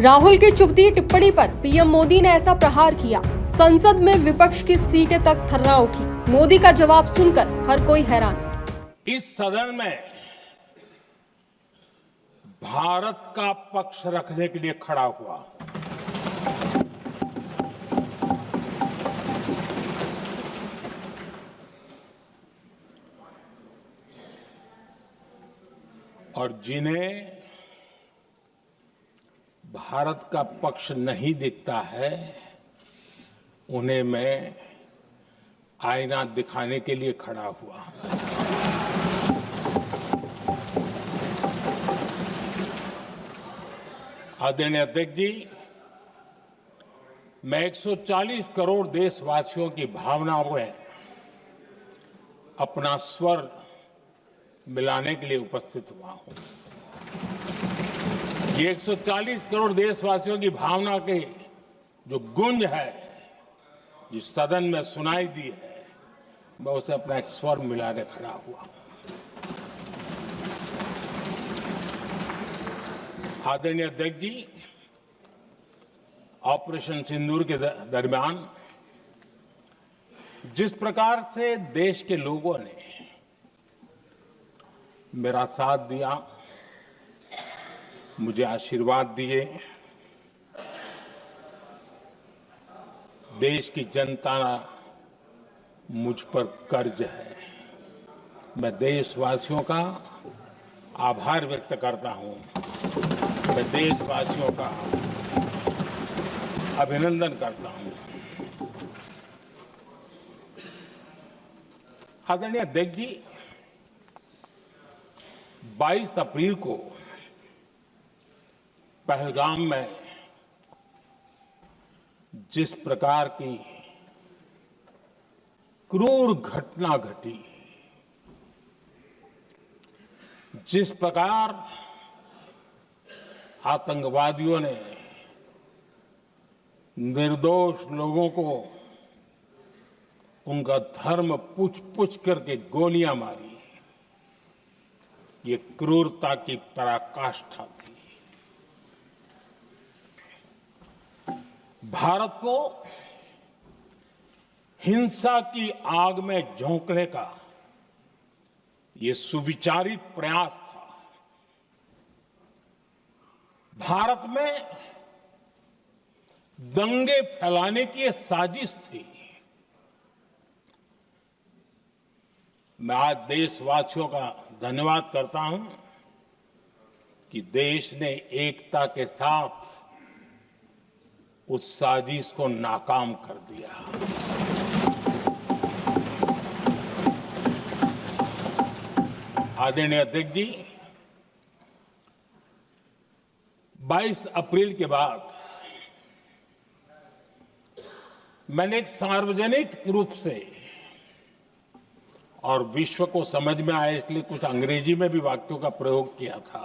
राहुल की चुभती टिप्पणी पर पीएम मोदी ने ऐसा प्रहार किया। संसद में विपक्ष की सीटें तक थर्रा उठी। मोदी का जवाब सुनकर हर कोई हैरान। इस सदन में भारत का पक्ष रखने के लिए खड़ा हुआ। और जिन्हें भारत का पक्ष नहीं दिखता है, उन्हें मैं आईना दिखाने के लिए खड़ा हुआ। आदरणीय अध्यक्ष जी, मैं 140 करोड़ देशवासियों की भावनाओं में अपना स्वर मिलाने के लिए उपस्थित हुआ हूं। ये 140 करोड़ देशवासियों की भावना के जो गूंज है, जिस सदन में सुनाई दी है, मैं उसे अपना एक स्वर मिलाने खड़ा हुआ। आदरणीय अध्यक्ष जी, ऑपरेशन सिंदूर के दरमियान जिस प्रकार से देश के लोगों ने मेरा साथ दिया, मुझे आशीर्वाद दिए, देश की जनता मुझ पर कर्ज है। मैं देशवासियों का आभार व्यक्त करता हूं। मैं देशवासियों का अभिनंदन करता हूं। आदरणीय अध्यक्ष जी, 22 अप्रैल को पहलगाम में जिस प्रकार की क्रूर घटना घटी, जिस प्रकार आतंकवादियों ने निर्दोष लोगों को उनका धर्म पूछ करके गोलियां मारी, ये क्रूरता की पराकाष्ठा थी। भारत को हिंसा की आग में झोंकने का ये सुविचारित प्रयास था। भारत में दंगे फैलाने की ये साजिश थी। मैं आज देशवासियों का धन्यवाद करता हूं कि देश ने एकता के साथ उस साजिश को नाकाम कर दिया। आदरणीय अध्यक्ष जी, 22 अप्रैल के बाद मैंने एक सार्वजनिक रूप से, और विश्व को समझ में आए इसलिए कुछ अंग्रेजी में भी वाक्यों का प्रयोग किया था,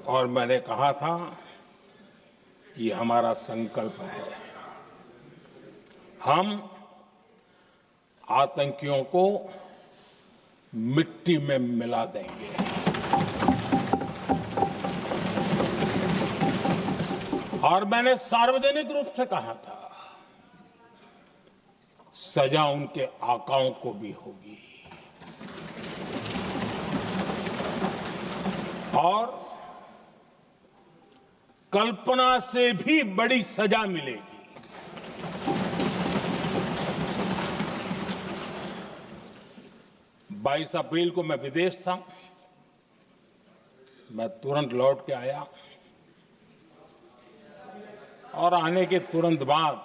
और मैंने कहा था ये हमारा संकल्प है, हम आतंकियों को मिट्टी में मिला देंगे। और मैंने सार्वजनिक रूप से कहा था, सजा उनके आकाओं को भी होगी और कल्पना से भी बड़ी सजा मिलेगी। 22 अप्रैल को मैं विदेश था। मैं तुरंत लौट के आया और आने के तुरंत बाद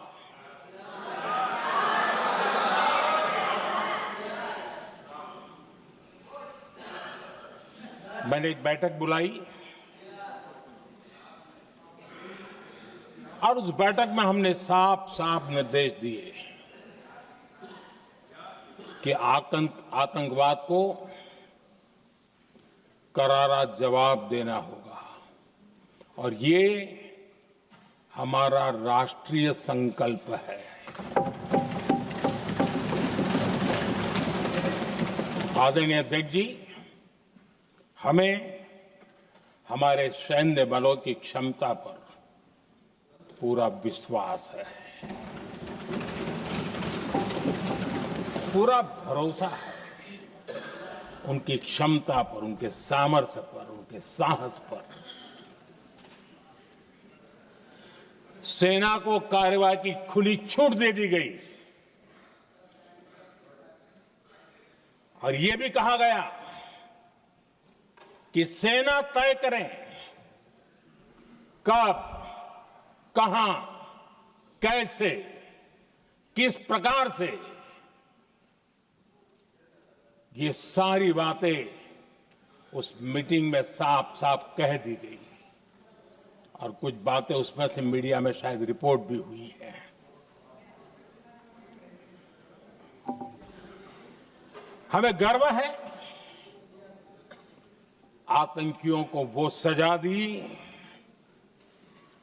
मैंने एक बैठक बुलाई और उस बैठक में हमने साफ साफ निर्देश दिए कि आतंकवाद को करारा जवाब देना होगा और ये हमारा राष्ट्रीय संकल्प है। आदरणीय अध्यक्ष जी, हमें हमारे सैन्य बलों की क्षमता पर पूरा विश्वास है, पूरा भरोसा है उनकी क्षमता पर, उनके सामर्थ्य पर, उनके साहस पर। सेना को कार्रवाई की खुली छूट दे दी गई और यह भी कहा गया कि सेना तय करें कब, कहां, कैसे, किस प्रकार से। ये सारी बातें उस मीटिंग में साफ साफ कह दी गई और कुछ बातें उसमें से मीडिया में शायद रिपोर्ट भी हुई है। हमें गर्व है आतंकियों को वो सजा दी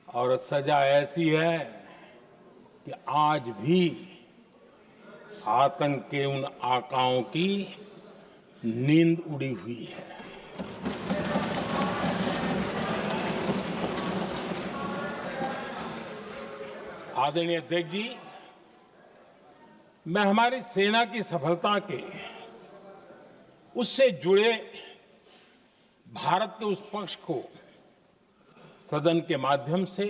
और सजा ऐसी है कि आज भी आतंक के उन आकाओं की नींद उड़ी हुई है। आदरणीय अध्यक्ष जी, मैं हमारी सेना की सफलता के उससे जुड़े भारत के उस पक्ष को सदन के माध्यम से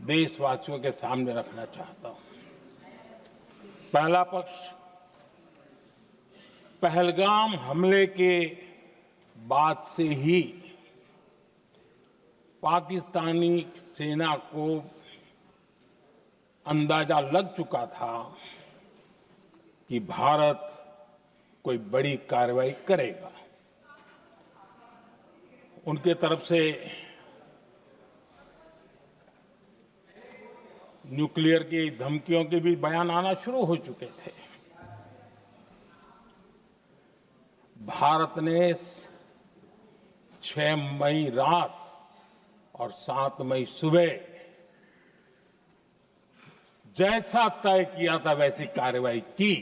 देशवासियों के सामने रखना चाहता हूं। पहला पक्ष, पहलगाम हमले के बाद से ही पाकिस्तानी सेना को अंदाजा लग चुका था कि भारत कोई बड़ी कार्रवाई करेगा। उनके तरफ से न्यूक्लियर की धमकियों के भी बयान आना शुरू हो चुके थे। भारत ने 6 मई रात और 7 मई सुबह जैसा तय किया था वैसी कार्रवाई की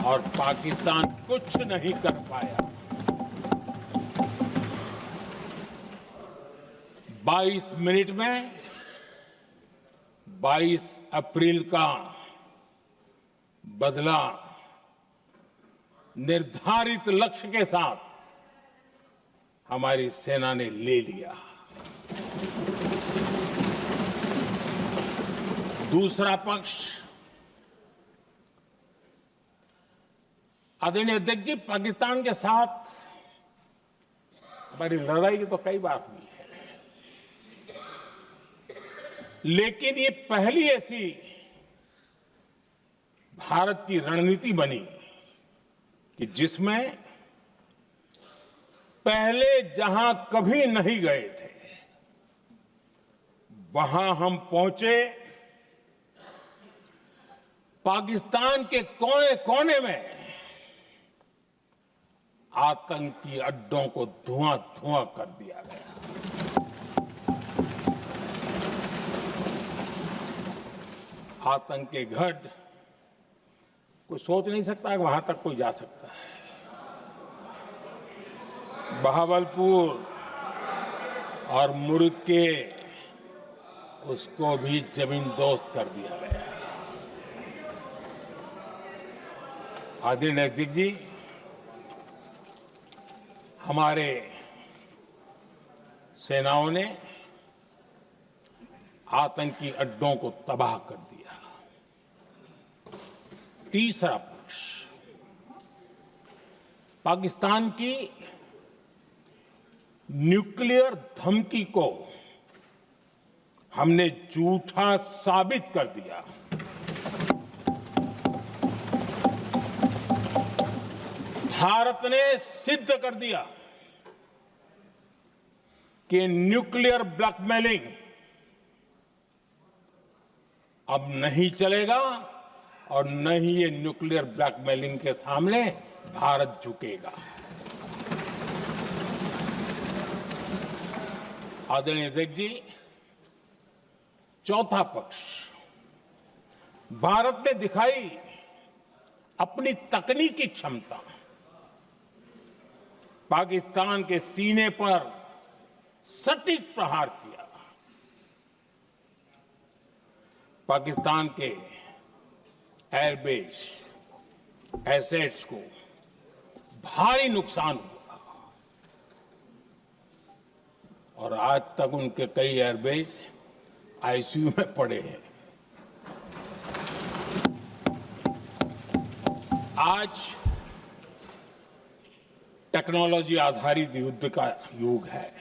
और पाकिस्तान कुछ नहीं कर पाया। 22 मिनट में 22 अप्रैल का बदला निर्धारित लक्ष्य के साथ हमारी सेना ने ले लिया। दूसरा पक्ष, आदरणीय अध्यक्ष जी, पाकिस्तान के साथ हमारी लड़ाई तो कई बार हुई है, लेकिन ये पहली ऐसी भारत की रणनीति बनी कि जिसमें पहले जहां कभी नहीं गए थे वहां हम पहुंचे। पाकिस्तान के कोने कोने में आतंकी अड्डों को धुआं धुआं कर दिया गया। आतंक के गढ़ कोई सोच नहीं सकता कि वहां तक कोई जा सकता है। बहावलपुर और मुर्ग के उसको भी जमीन दोस्त कर दिया गया। आदरणीय अध्यक्ष जी, हमारे सेनाओं ने आतंकी अड्डों को तबाह कर दिया। तीसरा पक्ष, पाकिस्तान की न्यूक्लियर धमकी को हमने झूठा साबित कर दिया। भारत ने सिद्ध कर दिया कि न्यूक्लियर ब्लैकमेलिंग अब नहीं चलेगा और न ही ये न्यूक्लियर ब्लैकमेलिंग के सामने भारत झुकेगा। आदरणीय अध्यक्ष जी, चौथा पक्ष, भारत ने दिखाई अपनी तकनीकी क्षमता। पाकिस्तान के सीने पर सटीक प्रहार किया। पाकिस्तान के एयरबेस एसेट्स को भारी नुकसान हुआ और आज तक उनके कई एयरबेस आईसीयू में पड़े हैं। आज टेक्नोलॉजी आधारित युद्ध का युग है।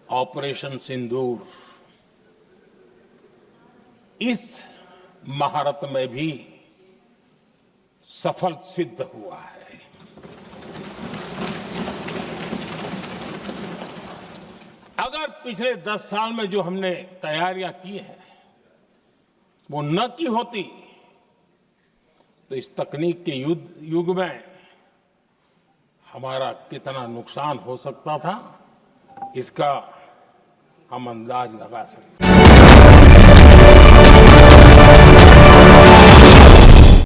ऑपरेशन सिंदूर इस महारत में भी सफल सिद्ध हुआ है। अगर पिछले 10 साल में जो हमने तैयारियां की हैं वो न की होती तो इस तकनीक के युग में हमारा कितना नुकसान हो सकता था इसका हम अंदाज लगा सकते हैं।